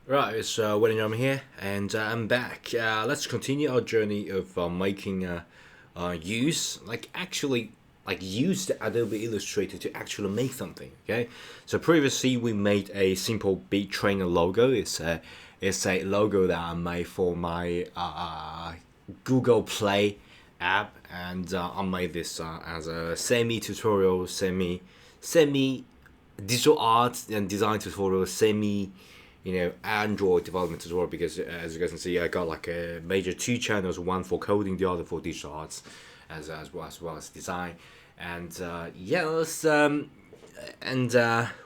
Right, it's William I'm here, and I'm back. Let's continue our journey of making use, use the Adobe Illustrator to actually make something. Okay, so previously we made a simple Big Trainer logo. It's a logo that I made for my Google Play app, and I made this as a semi-tutorial, semi digital art and design tutorial, Android development tutorial, because as you guys can see, I got like a major two channels, one for coding, the other for digital arts, as well as design. And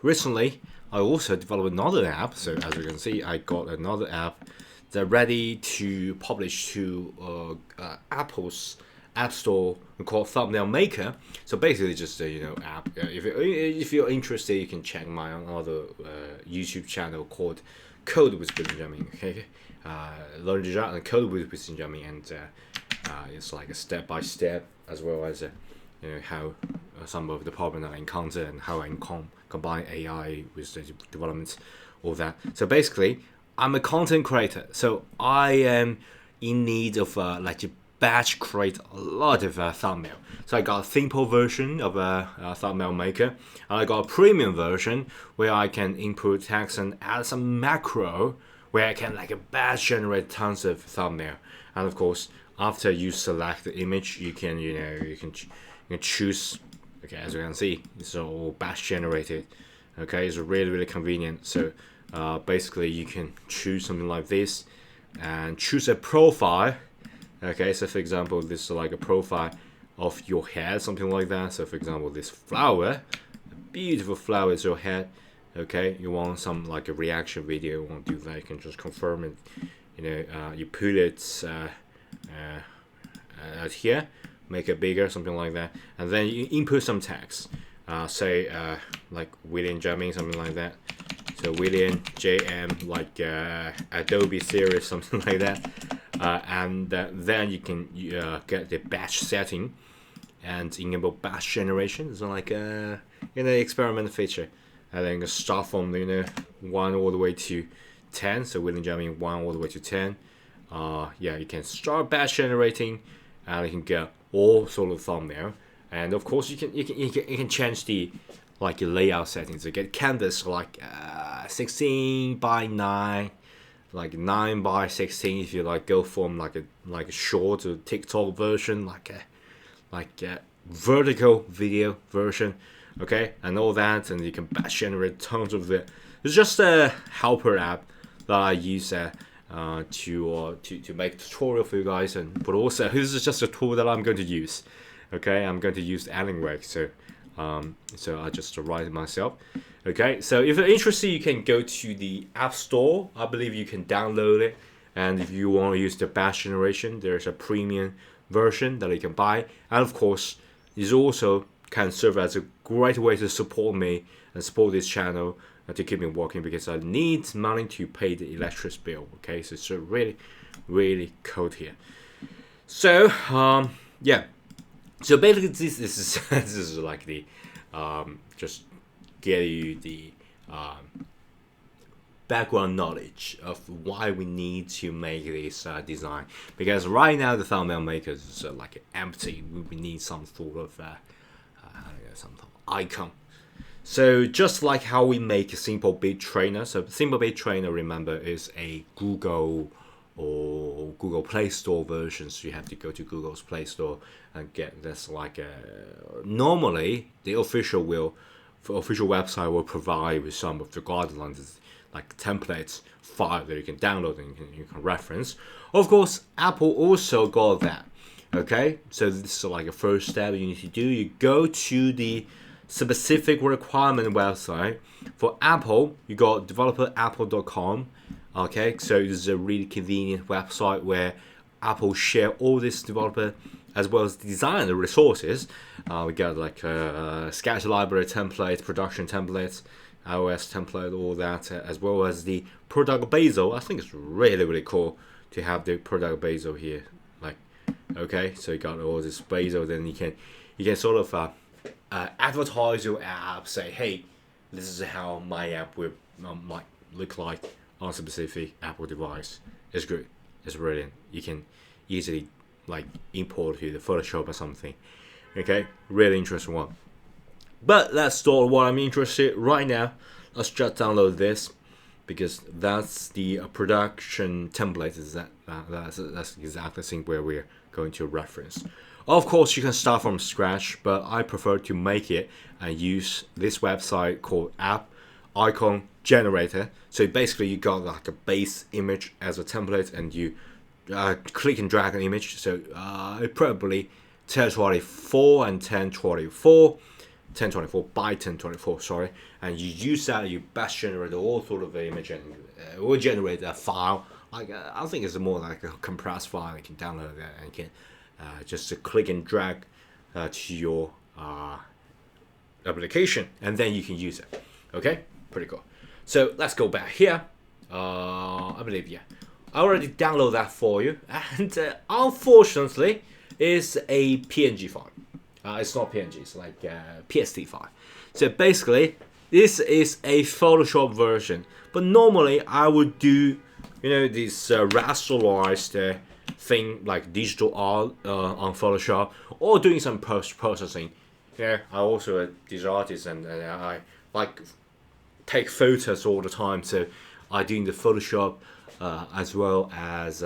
recently I also developed another app. So as you can see, I got another app that ready to publish to Apple's App Store called Thumbnail Maker. So basically, just a app. If you're interested, you can check my other YouTube channel called Code with Benjamin. Okay, learn design and code with Benjamin, and it's like a step by step, as well as how some of the problem that I encounter and how I combine AI with the development, all that. So basically, I'm a content creator, so I am in need of a batch create a lot of thumbnail. So I got a simple version of a thumbnail maker, and I got a premium version where I can input text and add some macro where I can batch generate tons of thumbnail. And of course, after you select the image, you can choose. Okay, as you can see, it's all batch generated. Okay, it's really convenient. So basically, you can choose something like this and choose a profile. Okay, so for example, this is like a profile of your head, something like that. So for example, this flower, a beautiful flower is your head. Okay, you want some like a reaction video, you want to do that, you can just confirm it. You put it out here, make it bigger, something like that, and then you input some text. Say like William Jamming, something like that. So William JM, like Adobe series, something like that. And then you can get the batch setting and enable batch generation. So like experiment feature, and then you can start from 1 all the way to 10. So William Jamming 1 all the way to 10. You can start batch generating, and you can get all sort of thumbnail. And of course, you can change the layout settings to get canvas 16 by 9, like 9 by 16. If you go from like a short to TikTok version, like a vertical video version, okay, and all that, and you can batch generate tons of it. It's just a helper app that I use to make tutorial for you guys, but also this is just a tool that I'm going to use. Okay, I'm going to use anyway, so I just write it myself. Okay, so if you're interested, you can go to the App Store. I believe you can download it, and if you want to use the batch generation, there's a premium version that you can buy. And of course, this also can serve as a great way to support me and support this channel to keep me working, because I need money to pay the electricity bill. Okay, so it's really cold here. So yeah. So basically, this is this is like the just get you the background knowledge of why we need to make this design. Because right now the thumbnail maker is empty. We need some sort of some sort of icon. So just like how we make a simple big trainer. So simple big trainer, remember, is a Google or Google Play Store version. So you have to go to Google's Play Store and get this normally the official website will provide with some of the guidelines, like templates file that you can download and you can reference. Of course, Apple also got that. Okay, so this is like a first step you need to do. You go to the specific requirement website for Apple. You got developerapple.com. Okay, so this is a really convenient website where Apple share all this developer as well as designer resources. We got sketch library templates, production templates, iOS template, all that, as well as the product basil. I think it's really cool to have the product basil here. Okay, so you got all this basil, then you can sort of advertise your app, say, hey, this is how my app will might look like on specific Apple device. It's good. It's brilliant. You can easily like import to the Photoshop or something. Okay, really interesting one. But let's start what I'm interested right now. Let's just download this because that's the production template. That's exactly the thing where we're going to reference. Of course, you can start from scratch, but I prefer to make it and use this website called App Icon Generator. So basically, you got like a base image as a template, and you click and drag an image. So probably 1024 and 1024. 1024 by 1024, sorry, and you use that, you batch generate all sort of image, and it will generate a file. Like I think it's more like a compressed file. You can download that and you can just click and drag to your application, and then you can use it. Okay, pretty cool. So let's go back here. I believe I already downloaded that for you, and unfortunately, it's a PNG file. It's not PNG, it's like PSD file. So basically, this is a Photoshop version. But normally, I would do, this rasterized thing like digital art on Photoshop, or doing some post-processing. Yeah, I'm also a digital artist, and I like take photos all the time. So I do in the Photoshop as well as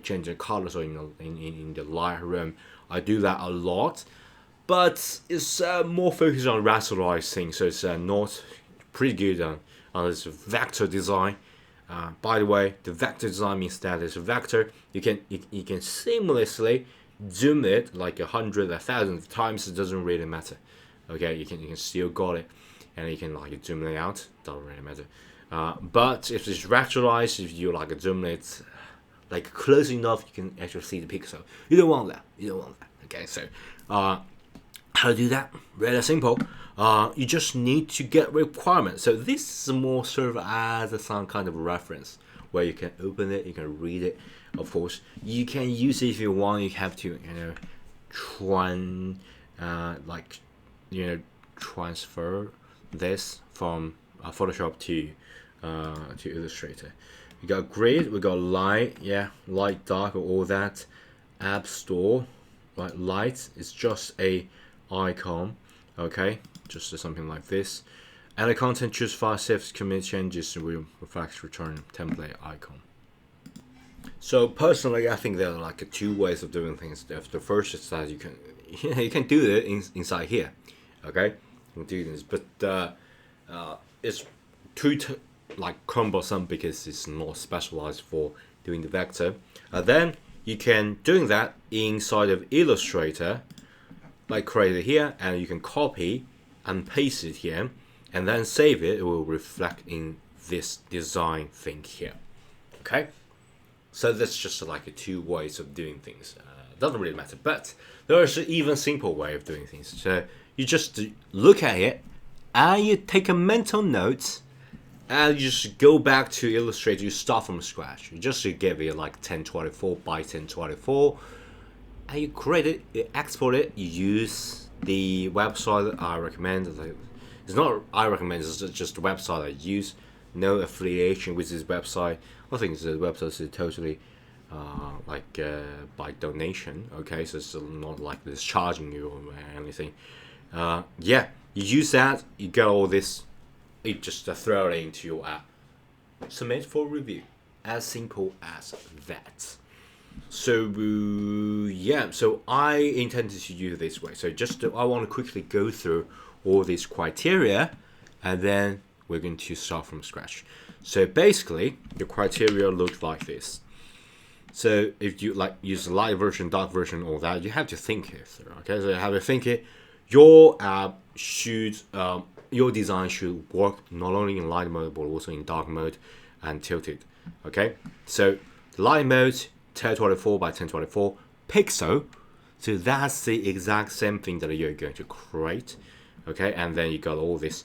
changing colors in the Lightroom. I do that a lot. But it's more focused on rasterized things, so it's not pretty good on this vector design. By the way, the vector design means that it's a vector. You can seamlessly zoom it like 100, 1,000 times. It doesn't really matter. Okay, you can still got it, and you can like zoom it out. Doesn't really matter. But if it's rasterized, if you like zoom it like close enough, you can actually see the pixel. You don't want that. Okay, so. How to do that? Really simple. You just need to get requirements. So this is more serve as some kind of reference where you can open it, you can read it. Of course, you can use it if you want. You have to, transfer this from Photoshop to Illustrator. We got grid, we got light, light, dark, all that. App Store, right? Light is just a icon, okay, just something like this. Edit content, choose file, save, commit changes, will reflect return template icon. So personally, I think there are like two ways of doing things. The first is that you can do it inside here, okay, you can do this, but it's too cumbersome because it's not specialized for doing the vector. Then you can doing that inside of Illustrator. Like create it here, and you can copy and paste it here, and then save it. It will reflect in this design thing here. Okay, so that's just like two ways of doing things. Doesn't really matter, but there is an even simple way of doing things. So you just look at it, and you take a mental note, and you just go back to Illustrator. You start from scratch. You just give it like 1024 by 1024. And you create it, you export it, you use the website that I recommend. It's not I recommend, it's just the website I use. No affiliation with this website. I think the website is totally by donation. Okay, so it's not like it's charging you or anything. You use that, you get all this, you just throw it into your app. Submit for review. As simple as that. So so I intended to use this way. So I want to quickly go through all these criteria, and then we're going to start from scratch. So basically, the criteria looks like this. So if you use the light version, dark version, all that, you have to think it through. Okay, so you have to think it. Your app should, your design should work not only in light mode but also in dark mode and tilted. Okay, so the light mode. 1024 by 1024 pixel, so that's the exact same thing that you're going to create. Okay, and then you got all this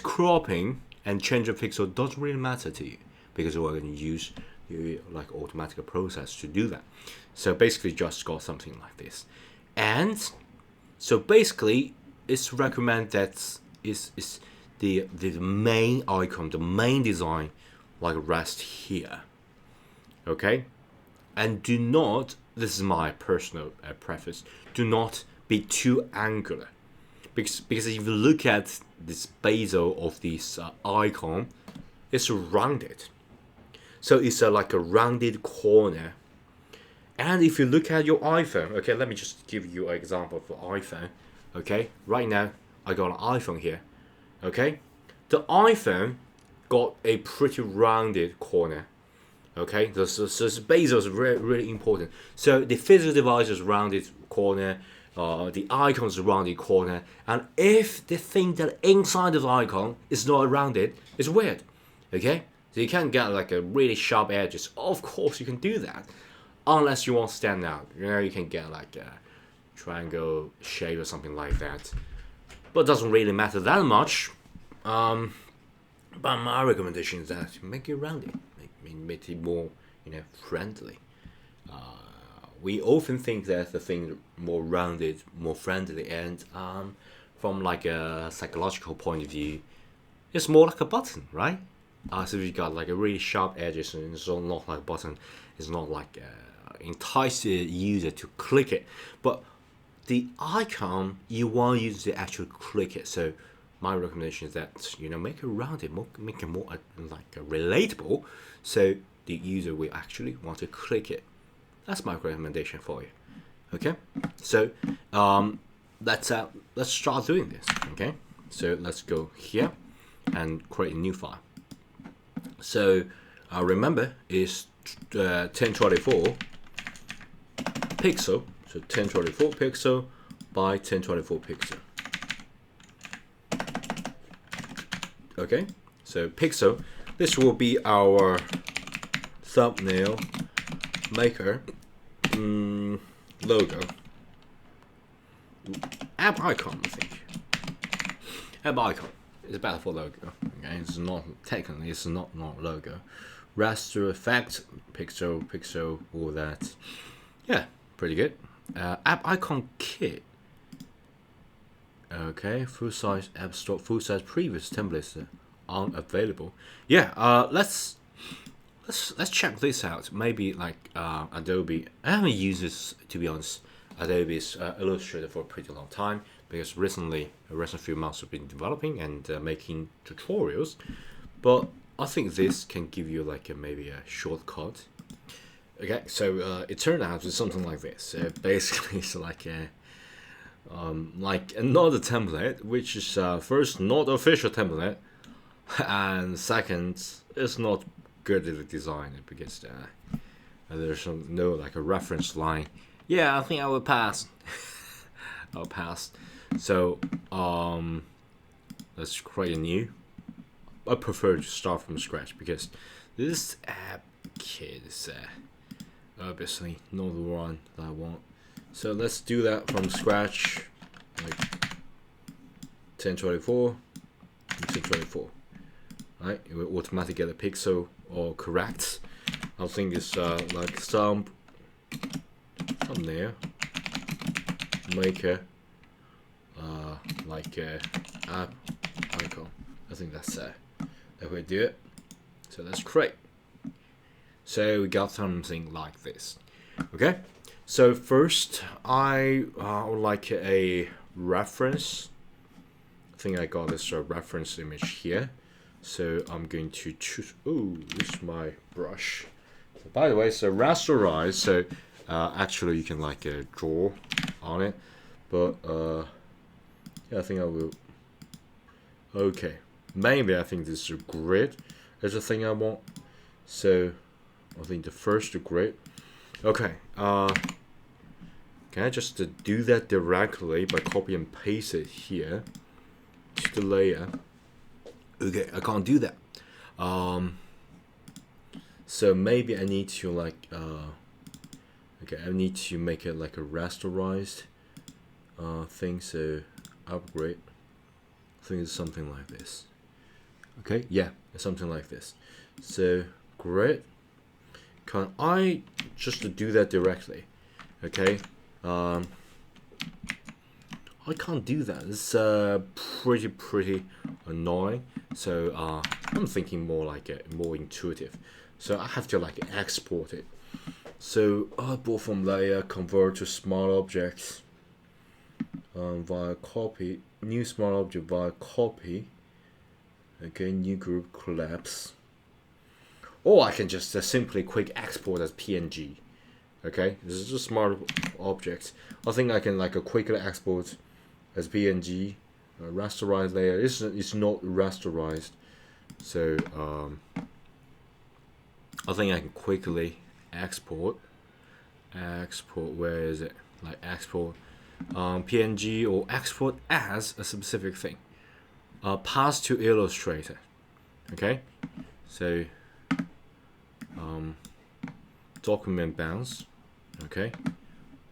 cropping and change of pixel doesn't really matter to you because we're going to use the automatic process to do that. So basically just got something like this, and so basically it's recommended that is the main icon, the main design like rest here. Okay, and do not, this is my personal preface, do not be too angular, because if you look at this bezel of this icon, it's rounded, so it's like a rounded corner. And if you look at your iPhone, okay, let me just give you an example for iPhone. Okay, right now I got an iPhone here. Okay, the iPhone got a pretty rounded corner. Okay, so bezel is really important. So the physical device is rounded corner, the icon is rounded corner, and if the thing that inside of the icon is not rounded, it's weird. Okay, so you can't get like a really sharp edges. Of course, you can do that, unless you want to stand out. You know, you can get like a triangle shape or something like that, but it doesn't really matter that much. But my recommendation is that make it rounded, make it more, friendly. We often think that the thing more rounded, more friendly, and from like a psychological point of view, it's more like a button, right? So if you got like a really sharp edges, and it's not like a button, it's not like entice the user to click it, but the icon you want user to actually click it. So my recommendation is that make it rounded, make it more like relatable, so the user will actually want to click it. That's my recommendation for you. Okay, so let's start doing this. Okay, so let's go here and create a new file. So remember, it's 1024 pixel. So 1024 pixel by 1024 pixel. Okay, so pixel, this will be our thumbnail maker logo, app icon. I think app icon is better for logo. Okay, it's not technically, it's not logo. Raster effect, pixel, all that. Yeah, pretty good. App icon kit. Okay, full size app store, full size previous templates aren't available. Yeah, let's check this out. Maybe like Adobe. I haven't used this, to be honest, Adobe's Illustrator for a pretty long time, because recent few months I've been developing and making tutorials. But I think this can give you like maybe a shortcut. Okay, so it turned out to something like this. Basically, it's like another template, which is first not official template, and second, it's not good at the design, because there's no like a reference line. Yeah, I think I will pass. I'll pass. So let's create a new. I prefer to start from scratch, because this app kit is obviously not the one that I want. So let's do that from scratch, like 1024, 1024. Right, it will automatically get a pixel or correct. I think it's like thumbnail maker, like app icon. I think that's that way to do it. So let's create. So we got something like this. Okay. So first, I would like a reference. I think I got this reference image here. So I'm going to choose. Oh, this is my brush. So by the way, it's rasterized. So actually, you can like draw on it. But yeah, I think I will. Okay. Mainly, I think this is a grid. Is the thing I want. So I think the first grid. Okay. Can I just do that directly by copy and paste it here to the layer? Okay, I can't do that. So maybe I need to like okay, I need to make it like a rasterized thing. So upgrade. I think it's something like this. Okay, yeah, it's something like this. So great. Can I just do that directly? Okay. I can't do that. It's pretty annoying. So I'm thinking more like a more intuitive. So I have to like export it. So artboard from layer, convert to smart objects via copy, new smart object via copy. Okay, new group collapse. Or I can just simply quick export as PNG. Okay, this is just smart objects. I think I can like quickly export as PNG. Rasterized layer. It's not rasterized, so I think I can quickly export. Where is it? Like export PNG or export as a specific thing. Pass to Illustrator. Okay, so document bounds. Okay,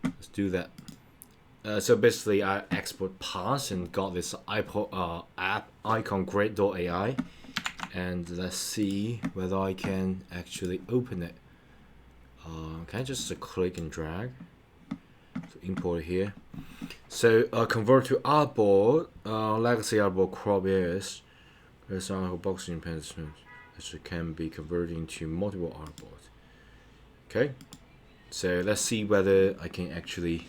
let's do that. So basically, I export pass and got this app icon grid.ai, and let's see whether I can actually open it. Can I just click and drag to import here? So convert to artboard, legacy artboard crop areas. Horizontal boxing pens, which can be converted into multiple artboards. Okay, so let's see whether I can actually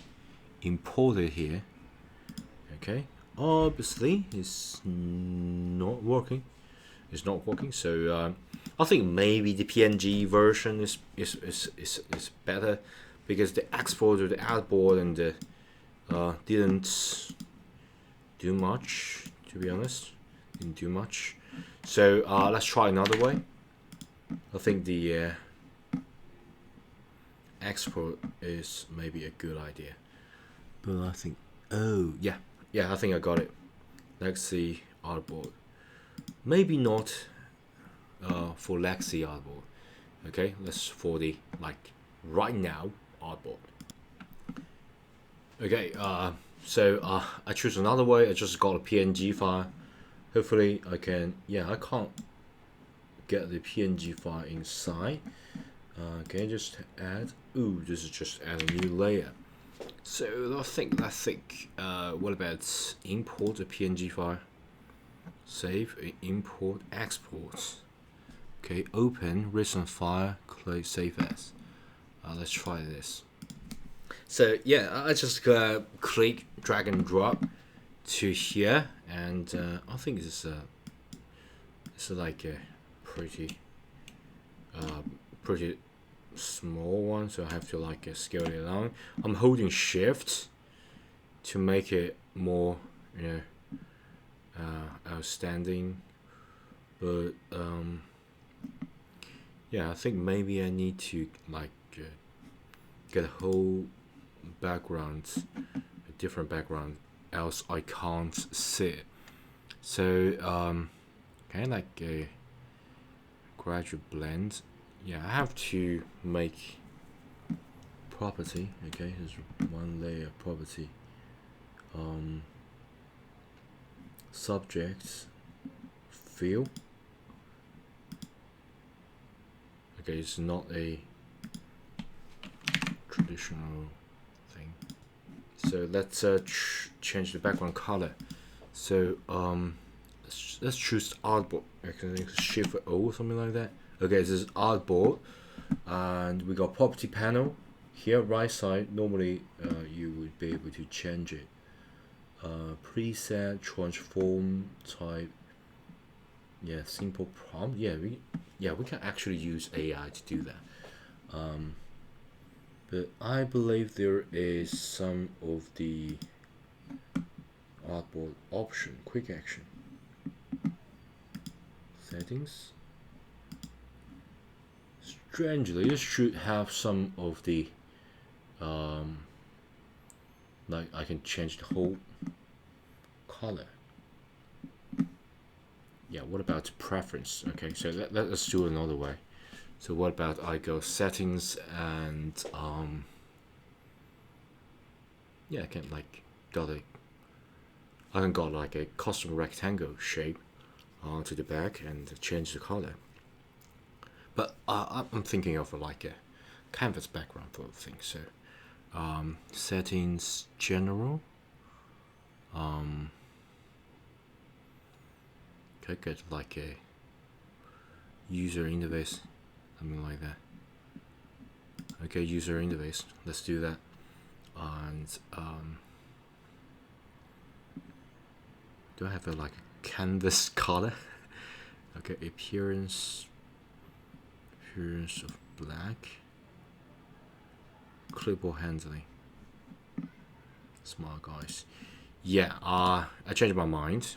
import it here. Okay, obviously it's not working. It's not working. So I think maybe the PNG version is better, because the export to the artboard and the didn't do much, to be honest. Didn't do much. So let's try another way. I think the export is maybe a good idea. But I think, oh yeah, I think I got it. Let's see artboard. Maybe not for legacy artboard. Okay, let's for the like right now artboard. Okay, so I choose another way. I just got a PNG file. Hopefully I can. Yeah, I can't get the PNG file inside. Can I just add? Ooh, this is just add a new layer. So I think what about import a PNG file? Save, import, export. Okay, open recent file, click save as. Let's try this. So yeah, I just click drag and drop to here, and I think this is like a pretty small one, so I have to like scale it down. I'm holding shift to make it more, outstanding, but yeah, I think maybe I need to like get a whole background, a different background, else I can't see it. So kind of like a gradual blend. Yeah, I have to make property. Okay, here's one layer property. Subjects, fill. Okay, it's not a traditional thing. So let's change the background color. So let's choose artboard. I think Shift O, something like that. Okay, this is artboard, and we got property panel here, right side. Normally, you would be able to change it. Preset, transform type. Yeah, simple prompt. Yeah, we can actually use AI to do that. But I believe there is some of the artboard option, quick action, settings. Strangely, it should have some of the like I can change the whole color. Yeah, what about preference? Okay, so let's do it another way. So what about I go settings and yeah, I can like I can got like a custom rectangle shape onto the back and change the color. But I'm thinking of like a canvas background for the thing. So settings, general. Okay, get like a user interface, something like that. Okay, user interface, let's do that. And do I have a like a canvas color? Okay, appearance of black, clipboard handling, smart guys. Yeah, I changed my mind.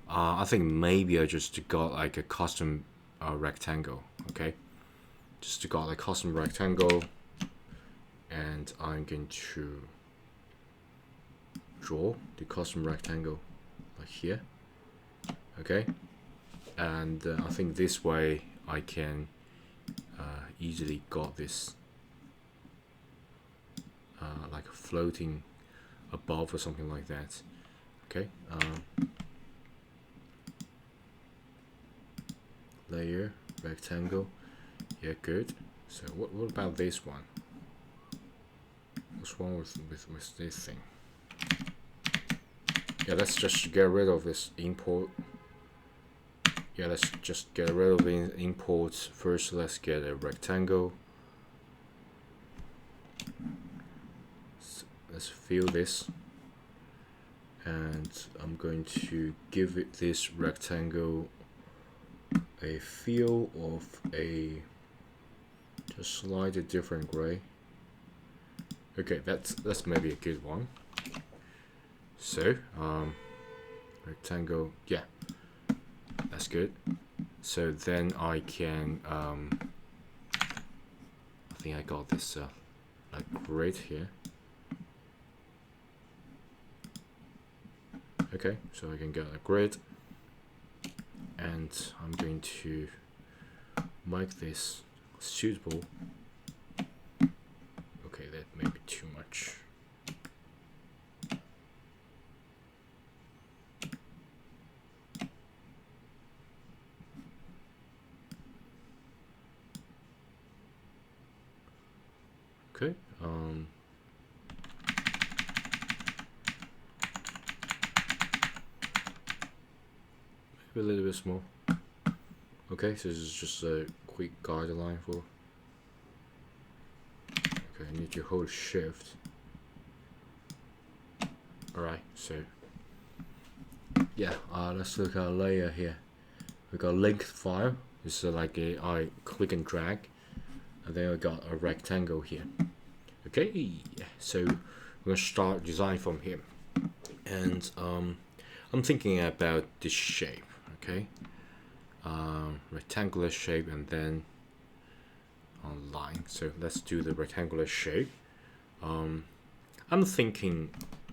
I think maybe I just got like a custom rectangle. Okay, just got a custom rectangle, and I'm going to draw the custom rectangle like here. Okay, and I think this way I can easily got this like floating above or something like that. Okay, layer, rectangle, yeah, good. So what about this one? What's wrong with this thing? Yeah, let's just get rid of this import. Yeah, let's just get rid of the imports first. Let's get a rectangle. So let's fill this, and I'm going to give it this rectangle a feel of a just slightly different gray. Okay, that's maybe a good one. So rectangle, yeah, that's good. So then I can I think I got this like grid here. Okay, so I can get a grid, and I'm going to make this suitable. Okay, that may be too much. Okay, maybe a little bit small. Okay, so this is just a quick guideline for. Okay, I need to hold shift. Alright, so yeah, let's look at a layer here. We got length file. It's like I click and drag, and then I got a rectangle here. Okay, so we're gonna start design from here, and I'm thinking about this shape. Okay, rectangular shape, and then on line. So let's do the rectangular shape. I'm thinking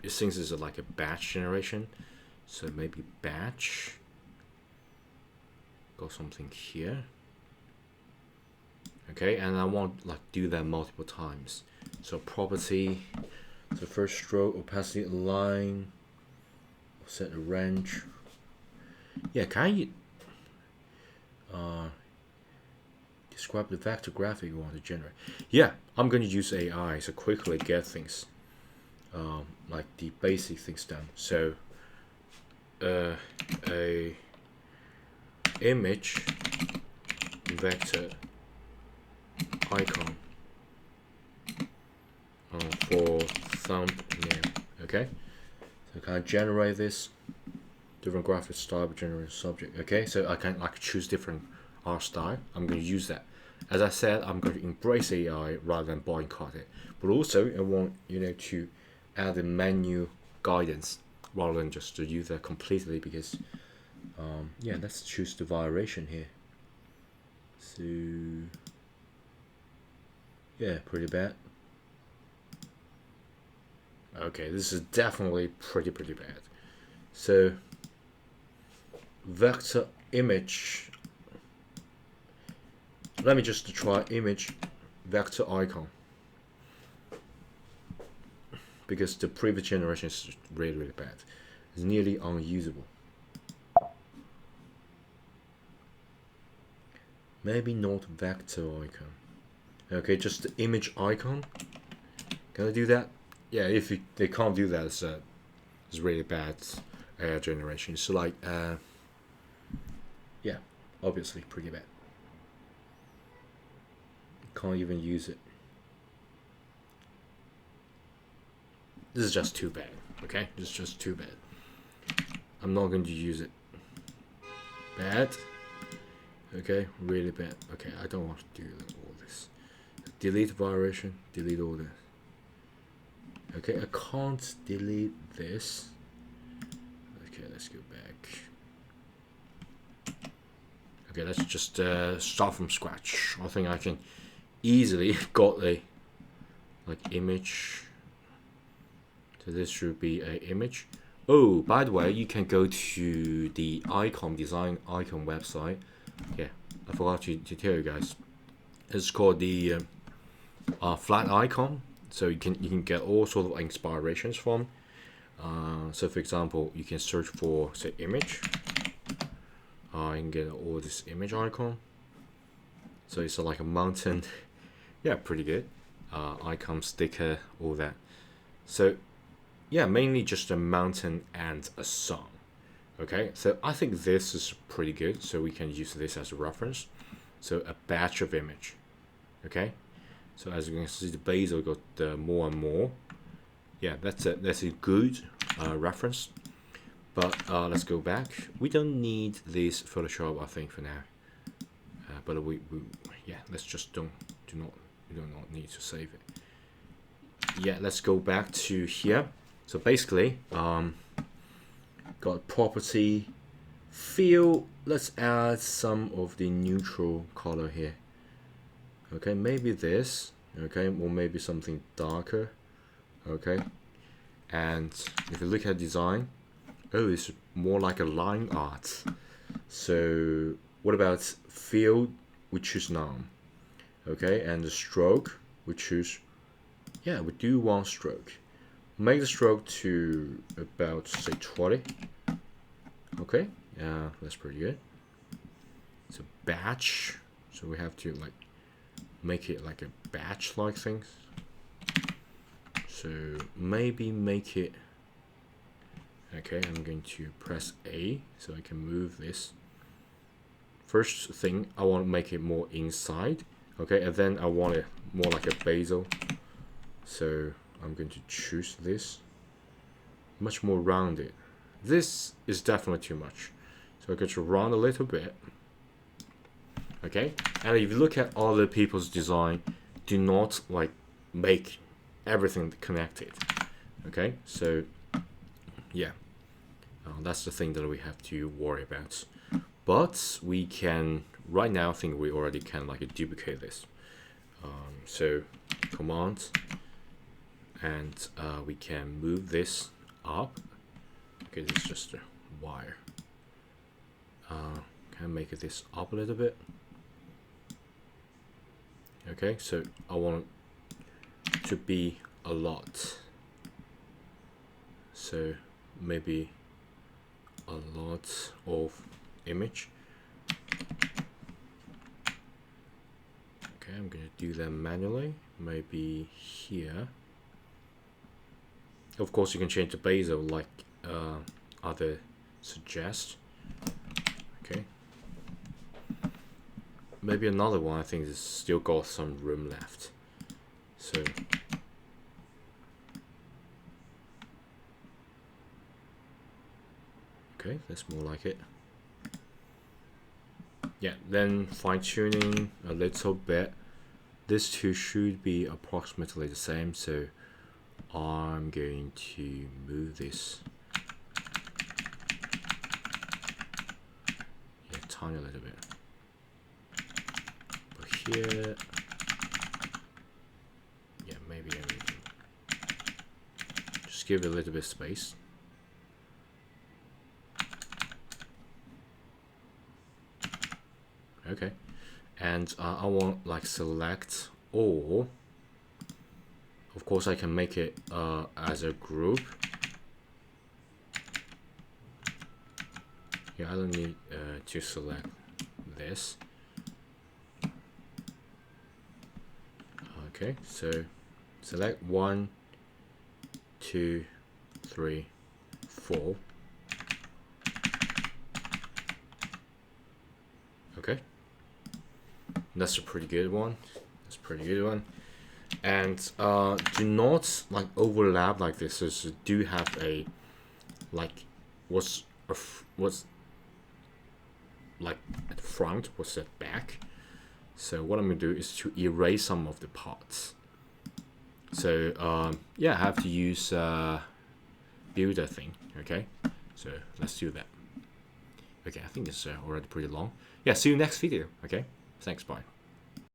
since it's like a batch generation, so maybe batch. Got something here. Okay, and I want like do that multiple times. So property, so first stroke, opacity, align, set a range. Yeah, can you describe the vector graphic you want to generate? Yeah, I'm going to use AI so quickly get things like the basic things done. So a image vector icon for thumbnail. Okay, so can I generate this different graphic style, generate subject? Okay, so I can like choose different art style. I'm going to use that. As I said, I'm going to embrace AI rather than boycott it. But also, I want to add a menu guidance rather than just to use that completely, because yeah, let's choose the variation here. So yeah, pretty bad. Okay, this is definitely pretty bad. So vector image, let me just try image vector icon, because the previous generation is really bad. It's nearly unusable. Maybe not vector icon. Okay, just the image icon. Can I do that? Yeah, if they can't do that, it's really bad generation. So like yeah, obviously pretty bad. Can't even use it. This is just too bad. Okay, this is just too bad. I'm not going to use it. Bad. Okay, really bad. Okay, I don't want to do all this. Delete variation, delete all this. Okay, I can't delete this. Okay, let's go back. Okay, let's just start from scratch. I think I can easily got a image. So this should be an image. Oh, by the way, you can go to the icon design icon website. Yeah, I forgot to tell you guys. It's called the flat icon. So you can get all sort of inspirations from. So for example, you can search for say image. You can get all this image icon. So it's like a mountain. Yeah, pretty good. Icon sticker, all that. So yeah, mainly just a mountain and a sun. Okay, so I think this is pretty good. So we can use this as a reference. So a batch of image. Okay, so as you can see, the basil got more and more. Yeah, that's a good reference. But let's go back. We don't need this Photoshop, I think, for now. But we yeah, let's just we do not need to save it. Yeah, let's go back to here. So basically, got property, fill. Let's add some of the neutral color here. Okay, maybe this. Okay, or maybe something darker. Okay, and if you look at design, oh, it's more like a line art. So what about fill? We choose none. Okay, and the stroke we choose. Yeah, we do want stroke. Make the stroke to about say 20. Okay, yeah, that's pretty good. So batch. So we have to like make it like a batch like things. So maybe make it. Okay, I'm going to press A so I can move this. First thing, I want to make it more inside. Okay, and then I want it more like a basil. So I'm going to choose this. Much more rounded. This is definitely too much. So I get to round a little bit. Okay, and if you look at other people's design, do not like make everything connected. Okay, so yeah, that's the thing that we have to worry about. But we can right now. I think we already can like duplicate this. So command, and we can move this up. Okay, this is just a wire. Can I make this up a little bit? Okay, so I want it to be a lot. So maybe a lot of image. Okay, I'm gonna do that manually. Maybe here. Of course, you can change the basil like other suggest. Okay. Maybe another one. I think it's still got some room left. So okay, that's more like it. Yeah, then fine tuning a little bit. This two should be approximately the same, so I'm going to move this tiny little bit. But here, yeah, maybe just give it a little bit of space. Okay, and I want like select all. Of course, I can make it as a group. Yeah, I don't need to select this. Okay, so select 1, 2, 3, 4. That's a pretty good one. That's a pretty good one. And do not like overlap like this. So do have a like what's like at the front, what's at back. So what I'm gonna do is to erase some of the parts. So yeah, I have to use builder thing. Okay, so let's do that. Okay, I think it's already pretty long. Yeah, see you next video. Okay, thanks, bye.